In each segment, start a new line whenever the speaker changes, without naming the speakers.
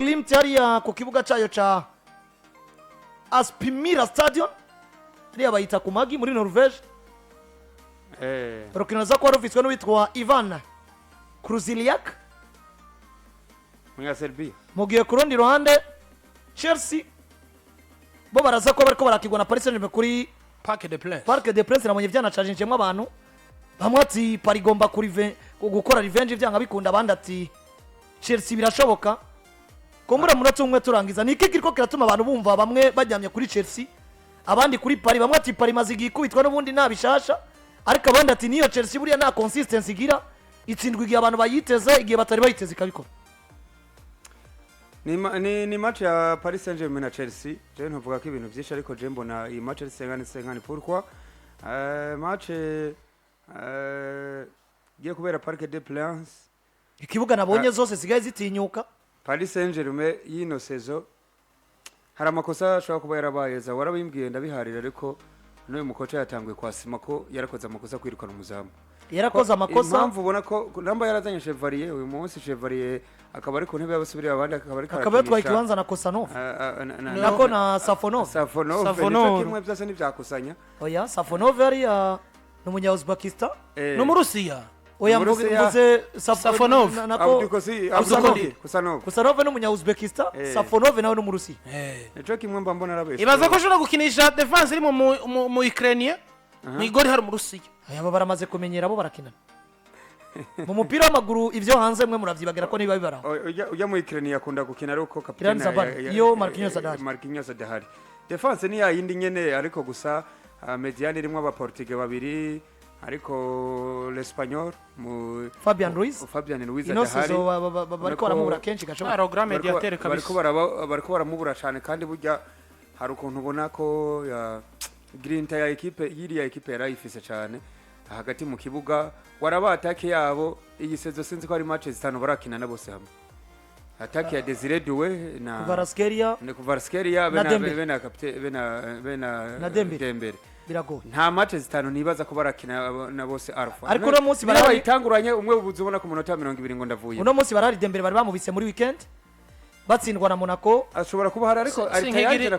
Klimt hariya ku kibuga cyayo ca Aspmira Stadion hariya bayita ku Magi muri Norvege. Urukino za kuba rufiswe n'uwitwa Ivan Kruziliak
Mwa Serbia.
mugiye ku rundi ruhande Chelsea bo baraza ko bariko barakigwa na Paris Saint-Germain kuri
Parc des Princes.
Parc des Princes nabonye vyanacajinjemwe abantu bamwe ati Paris igomba gukora revenge vyanga bikunda abandi ati Chelsea birashoboka kumbura munota umwe turangiza niki kiriko kiratuma abantu bumva bamwe bajyamye kuri Chelsea abandi kuri Paris bamwe ati Paris mazigi kubitwa n'ubundi nabishasha ariko abandi ati niyo Chelsea buriya nta consistency igira itsindwa igihe abantu bayiteze igihe batari bayiteze ikabikora.
Ni match ya Paris Saint-Germain na Chelsea. Je ntuvuga ko ibintu byinshi ariko je mbona iyi match ari 50-50 pourquoi match giye kubera Parc des Princes.
Ikibuga nabonye zose zigaye zitinyuka.
Paris Saint-Germain yino saison hari amakosa ashobora kuba yarabayeza warabimbwiye ndabiharira ariko n'uyu mukoca yatanguye kwasima ko yarakoze amakosa kwirukana umuzamu.
Yarakoze amakosa
impamvu ubona ko namba yarazanye Chevalier uyu munsi Chevalier akaba ari ku ntebe y'abasubirira abandi
akaba yatwaye ikibanza na Kosanov nako na Safonov
kimwe byose nivyakusanya.
Oya Safonov yari n'umunya Uzbekistan
no mu Rusiya.
Oya mvuze Safonov
nako
Kusanov n'umunya Uzbekistan Safonov nawe no mu Rusiya.
Ejo kimwe mba mbona arabe
ibaza ko shobora gukinisha defense iri mu Ukraine mu igori hari mu Rusiya.
Aya baramaze kumenyera bo barakina mu mupira w'amaguru ivyo hanze mwe muravyibagira ko niba bibara
ujya mu Ukraine yakunda gukina ariko kapiteni
yo Marquinhos adahari
defense ni yindi nyene ariko gusa mediane irimo abaportugais babiri ariko l'Espagnol mu
Fabian Ruiz
adahari
bariko baramubura kenshi gashoboka
programme mediateur kabisa
bariko baramubura cyane kandi burya hari ukuntu ubona ko ya Grinta ya equipe yiriya equipe yarayifise cyane hagati mu kibuga waraba attaque yabo iyi sezo sinzi ko ari match zitanu barakina na bose hamwe attaque ya Desire Doué na Kvaratskhelia bena capitaine bena Dembele
birago
nta match zitanu nibaza ko barakina na bose Alpha
ariko no munsi baraba
itanguranye umwe ubuze ubona ku munota 20 ngo ndavuye
uno munsi barari Dembele bari bamubise muri weekend batsindwa na Monaco
ashobora kuba hari ariko
ari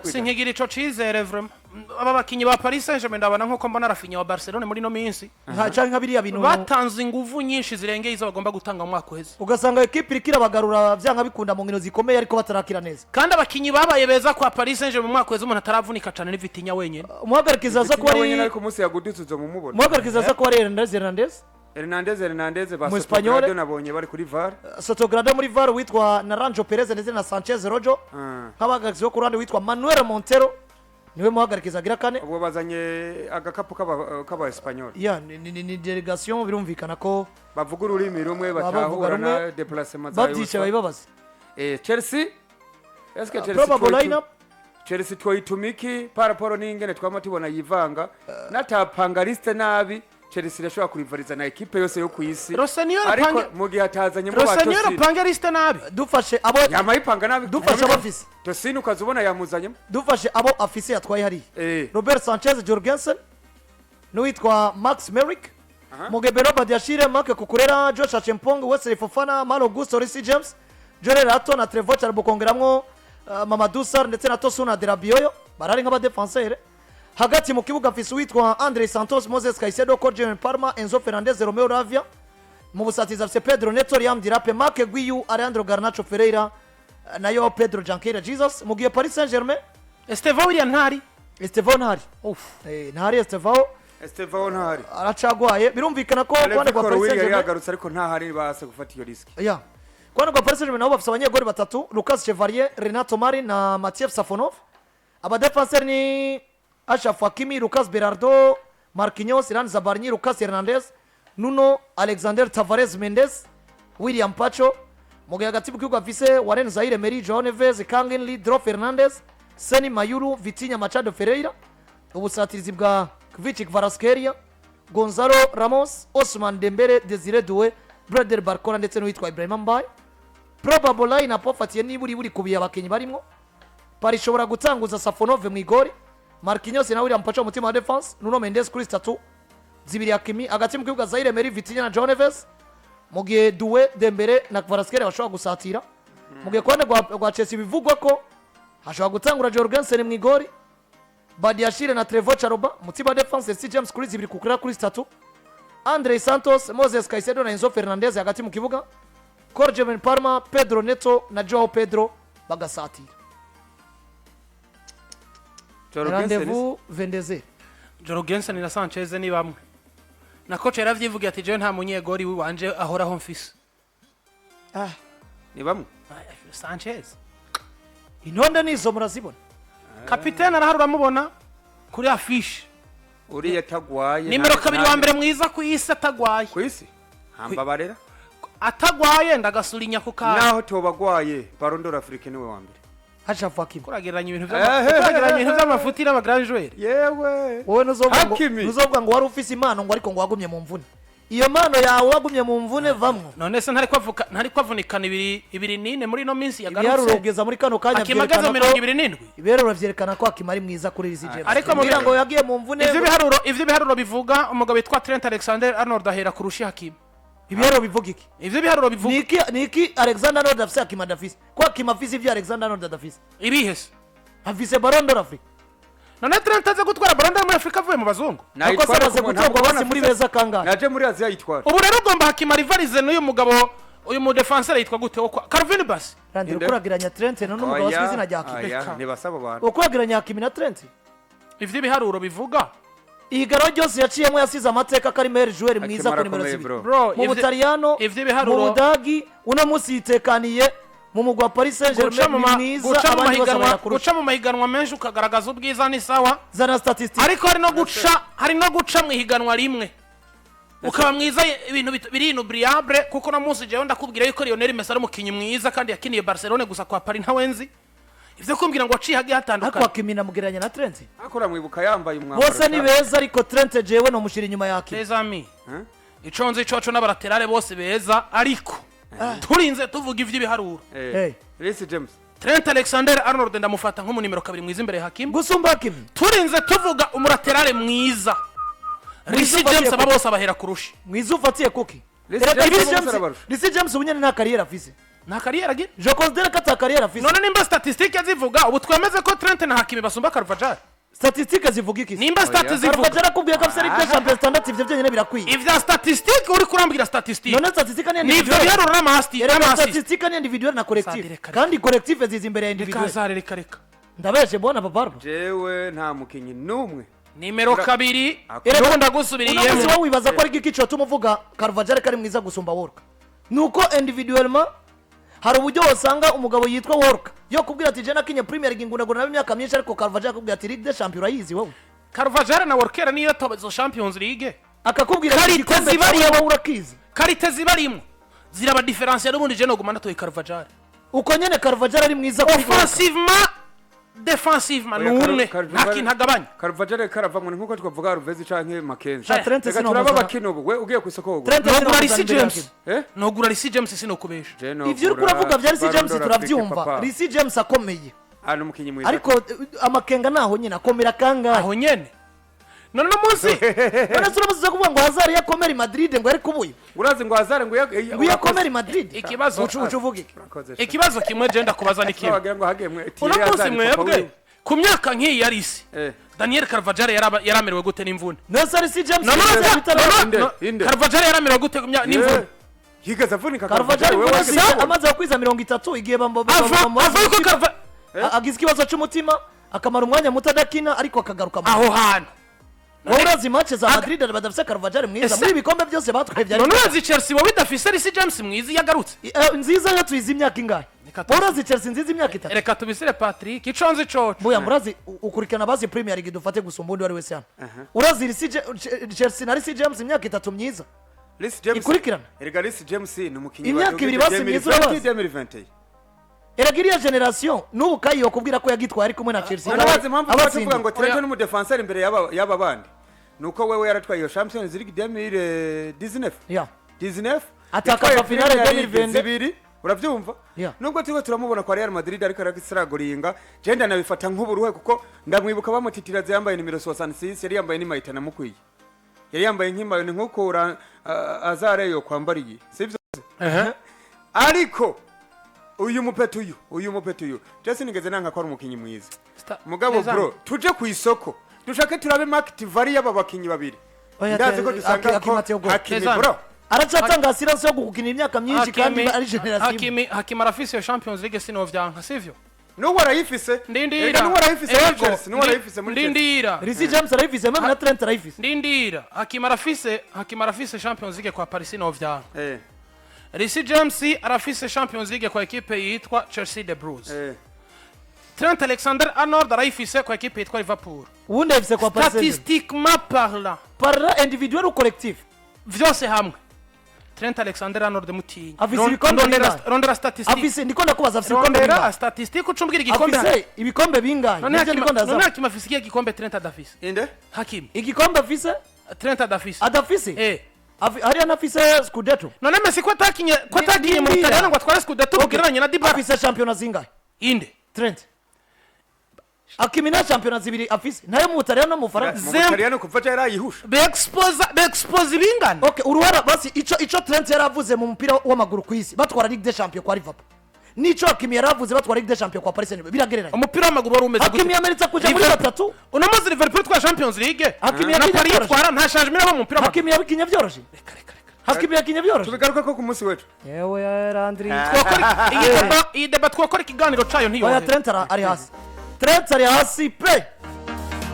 sinkigira ico cizere vraiment aba bakinyi ba Paris Saint-Germain ndabana nko mbona Rafinha wa Barcelona muri no minsi
canke biriya bintu
batanze inguvu nyinshi zirengeye izo bagomba gutanga mu mwaka uheze
ugasanga equipe irikira bagarura vyanga bikunda mu nkino zikomeye ariko batarakira neza
kandi abakinyi babaye beza kwa Paris Saint-Germain mu mwaka uheze umuntu ataravunika cyane ni Vitinha wenyene
umuhagarikiza za ko ari
ariko munsi yaguditse uzo mumubona
umuhagarikiza za ko ari
Hernandez Sotoglado nabonye bari kuri VAR
Sotoglado muri VAR witwa Naranjo Perez ndetse na Sanchez Rojo nk'abagarikiza ku ruhande witwa Manuel Montero niwe muhagarikiza agira kane
ubwo bazanye agakapu k'aba Espanyol
ni delegation birumvikana ko
bavuga ururimi rumwe batahura na déplacement
zayo batishe bayibabaza
Chelsea est-ce que Chelsea twoyitumiki paraporo n'ingene twama tubona yivanga natapanga liste nabi Chelsea irashobora kurivariza na equipe yose yo kwisi
ariko
mu gihe atazanye mu bato
Rossanier panga liste nabi
dufashe abo
yamayipanga nabi
dufashe abafisi
Tosini ukazubona yamuzanye
dufashe abo afisi yatwaye hari Robert Sanchez Jorgensen n'uwitwa Max Merrick Mugebero Badiashile Marc Cucurella Josh Achempong Wesley Fofana Malo Gusto Reece James Jorel Rato na Trevor Charbokongeramwo Mamadou Sarr ndetse na Tosuna Derabioyo barari nk'aba defenseur hagati mu kibuga afise witwa Andre Santos Moses Caicedo Jorge Parma Enzo Fernandez Romeo Lavia mu busatiza afise Pedro Neto Liam Dirape Marc Guiu Alejandro Garnacho Ferreira nayo Pedro Janqueira Jesus mu gihe Paris Saint-Germain
Estevao William Ntari
Estevao Ntari
aracagwaye birumvikana ko kwanda kwa Paris Saint-Germain
yagarutse ariko nta hari base gufata iyo risk
kwanda kwa Paris Saint-Germain nabo bafise abanyegori batatu Lucas Chevalier Renato Mari na Mathieu Safonov aba defenseur ni Achraf Hakimi Lucas Berardo Marquinhos Iran Zabarni Lucas Hernandez Nuno Alexander Tavares Mendes William Pacho mugihe hagati bw'ubwo afise Warren Zaire Emery João Neves Kangin Lee Dro Fernandes Seni Mayuru Vitinha Machado Ferreira ubusatirizi bwa Kvaratskhelia Gonzalo Ramos Ousmane Dembele Desire Doué Brother Barcola ndetse n'uwitwa Ibrahima Mbaye probable line up ofatiye niburi kubiye abakenyi barimo Paris ishobora gutanguza Safonov mu igori Marquinhos na William Pacho mutima wa defense Nuno Mendes kuri statu zibiri Hakimi hagati mu kibuga Zaire Emery Vitinha na João Neves mugihe Doué Dembele na Kvaratskhelia bashobora gusatira mugiye kubona gwa Chelsea bivugwa ko hashobora gutangura Jorgensen mu igori Badiashile na Trevor Charoba mutiba defense Reece James kuri 2 kukura kuri 3 Andre Santos Moses Caicedo na Enzo Fernandez hagati mu kibuga Corjeven Parma Pedro Neto na Joao Pedro bagasatira Rendezvous Vendeze
Jorgensen na Sanchez ni bamwe na coach yaravyivugiye ati je nta munyegori wanje ahoraho mfise
ni bamwe
Sanchez
inonde nizo murazibona
kapitene araharura mubona kuri affiche
uri yatagwaye
nimero 2 wa mbere mwiza ku isi atagwaye
ku isi hamba barera
atagwaye ndagasulinya ku kana
naho tobagwaye Ballon d'Or Afrique niwe wa mbere
hacha Hakim
kurageranya ibintu by'amafuti n'aba grand joueur
yewe
wowe nuzovuga ngo wari ufise impano ngo ariko ngo wagumye mu mvune iyo mpano yawe wagumye mu mvune vamwo
none se ntari kwavunikana ibiri nine muri no minsi yagarutse
yaruro ugeza muri kano kanya
akimagaza 27
ibero ravyerekana ko akimari mwiza kuri Reece James
ariko
mugira ngo yagiye mu mvune
ivyo biharuro bivuga umugabo witwa Trent Alexander-Arnold ahera kurushi Hakim
ibero bivuga iki
ivyo biharuro bivuga
niki Alexander-Arnold afise Hakim adafise ko Hakim afise ivyo Alexander-Arnold adafise
ibihese
afise Ballon d'Or Afrique
none Trent aze gutwara Ballon d'Or muri Afrika avuye mu bazungu
nako sabaze gutogwa basi muri beza kangahe
naje muri Aziya yitwara
ubu rero ugomba Hakim rivalize n'uyu mugabo uyu mu defenseur yitwa gute Calvin Bass
Landry ukuragiranya Trent no mugabo wasize na Hakim
ne basaba abantu
ukuragiranya Hakim na Trent
ivyo biharuro bivuga
igaro ryose yaciyemo yasize amateka kari meilleur joueur mwiza ku nimero 2
bro
mu Butaliyano mu Budagi uno musi yitekaniye mu mugwa Paris Saint-Germain mwiza abandi basaba
guca mu mahiganwa menshi ukagaragaza ubwiza ni sawa
zana statistics
ariko hari no guca mu higanwa rimwe ukaba mwiza ibintu biri inoubliable kuko na munsi jewe ndakubwira yuko Lionel Messi ari mukinyi mwiza kandi yakiniye Barcelona gusa kwa Paris ntawenzi ivyo kumbwira ngo aciye hagi hatandukana
akwa mugeranya na Trent
akora mwibuka yambaye umwambaro
bose ni beza ariko Trent jewe no mushira inyuma yake
les amis iconze icoco n'abalaterale bose beza ariko turinze tuvuga ivyo biharuro
Reece James
Trent Alexander-Arnold ndamufata nko mu nimero 2 mwiza imbere Hakim
gusumba Hakim
turinze tuvuga umulaterale mwiza Reece James ababose abahera kurushi
mwiza ufatiye kuki Reece James ubunyene nta kariyera afise
nta kariyera gira
je considère ko ta kariyera afise
none nimba statistique zivuga ubu twemeze ko Trent na Hakim basumba Carvajal
statistique zivuga iki
nimba statistics zivuga
Carvajal akubwiye ko afise Ligue des Champions standard ivyo byenyene birakwiye
ivya statistique uri kurambira statistique
none statistique ni
individual ni biharuro n'amahasti
statistique ni individual na collective kandi collective zizi imbere ya individual
kazare reka
ndabeshe bona papa
jewe nta mukinyi numwe
nimero 2 rero ndagusubiriye
uno musi wibaza ko ari gikico tumuvuga Carvajal kari mwiza gusumba Work nuko individuellement hari uburyo wasanga umugabo yitwa Work yo kubwira ati je nakinye Premier League nguna imyaka myinshi ariko Carvajal akubwira ati Ligue des Champions urayizi wowe
Carvajal na Worker niyo tobezo Champions League
akakubwira ati igikombe
zibariye
wowe urakizi
karite zibarimo ziraba difference n'ubundi je no gumana to Carvajal
uko nyene Carvajal ari mwiza kuri
offensivement defensivement numwe ntakintagabanya
Carvajal karavamwe nkuko twavuga Ruvezi canke Mackenzie
Trent
turaba bakino we ugiye kwisoko
nogura Reece James nogura Reece James sinokubesha
ivyo uri kuravuga vya Reece James turavyumva Reece James akomeye
ano mukinyi mwiza
ariko amakenga naho nyene akomera kangahe
aho nyene none no munsi
none turamuze kuvuga ngo Hazard yakomera Madrid ngo ari kubuye
urazi ngo Hazard ngo
yakomera Madrid
ikibazo
uvuga
ikibazo kimwe je ndakubaza ni kimwe
wagira ngo hagemwe
uno munsi mwebwe ku myaka nk'iyi ya Reece Daniel Carvajal yaramerewe gute n'imvune
nose Reece James
Carvajal yaramerewe gute n'imvune
higaza vunika
Carvajal amaze kwiza 30 igiye agize ikibazo cy'umutima akamara umwanya muto adakina ariko akagaruka
aho hantu
urazi match za Madrid badafise Carvajal mwiza muri bikombe byose batwaye byari
none urazi Chelsea wowe idafise Reece James mwiza yagarutse
nziza yo tuyize imyaka ingahe urazi Chelsea nziza imyaka 3
reka tubisire Patrick iconze coco
buya murazi ukurikirana bazi Premier League dufate gusumba undi wari wese hano urazi Chelsea na Reece James imyaka 3 myiza
Reece James
ikurikirana
erega Reece James ni umukinyi
imyaka 2 basi myiza urazi
2020
eragiriya generation nubu kayiyo kubwira ko yagitwaye ari kumwe na Chelsea
abazi impamvu bavuga ngo Trent n'umu defenseur imbere yaba bandi nuko wewe yaratwaye iyo Champions League 2019 19
ataka finale 2022
uravyumva nubwo tuko turamubona kwa Real Madrid ariko aragisiragoringa je ndanabifata nk'uburuhe kuko ndamwibuka bamutitiraze yambaye nimero 66 yari yambaye ni mayitana mukwiye yari yambaye nk'imayo ni nk'uko Azare yo kwambariye sivyo ariko uyu mupetu Jesse nigeze nanga ko ari umukinyi mwiza mugabo
Neza.
bro tuje ku isoko dushake turabe market value y'aba bakinyi babiri ndazi ko dusanga ko Hakimi bro
aracatanga silence yo gukinira imyaka myinshi kandi ari generation
Hakimi arafise yo Champions League sinovyanka sivyo
no warayifise
ndindira
no warayifise muri Chelsea no warayifise muri
ndindira
Reece James arayifise meme na Trent arayifise
ndindira Hakimi arafise Champions League kwa Paris sinovyanka Reece James arafise Champions League kwa equipe yitwa Chelsea the Blues Trent Alexander-Arnold arayifise kwa equipe yitwa Liverpool
ubundi ayifise kwa Paris
statistiquement parlant
par individuel ou collectif
vyose hamwe Trent Alexander-Arnold mutinya
afise ibikombe
rondera statistique
afise ndiko ndakubaza afise ibikombe
rondera statistique ucumbwira igikombe
afise ibikombe bingahe
none Hakimi afise ikihe gikombe Trent adafise
inde
Hakimi
igikombe afise
Trent adafise
hariya nafise Scudetto
none Messi ko atakinye mu Butaliyano ngo atware Scudetto bugiranye na Dybala
afise championnat zingahe
inde
Trent Hakimi na championnat zibiri afise nayo mu Butaliyano no mu Faransa
mu Butaliyano kuva yarayihusha
be-expose bingana
okay uruhara basi ico Trent yaravuze mu mupira w'amaguru ku isi batwara Ligue des Champions kwa Liverpool nico Hakimi yaravuze batwara Ligue des Champions kwa Paris Saint-Germain biragereranye
umupira w'amaguru wari umeze
Hakimi yameritse kuja muri batatu
unamaze Liverpool twa Champions League
Hakimi
na
yakinye
Paris twara nta changement abo mu mupira
Hakimi yabikinye vyoroshe Hakimi yakinye vyoroshe
tubigaruka ko ku munsi wetu
yewe Landry
iyi deba twakora ikiganiro cayo ntiyo
oya Trent ari hasi pe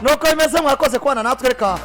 nuko bimeze mwakoze kubana natwe reka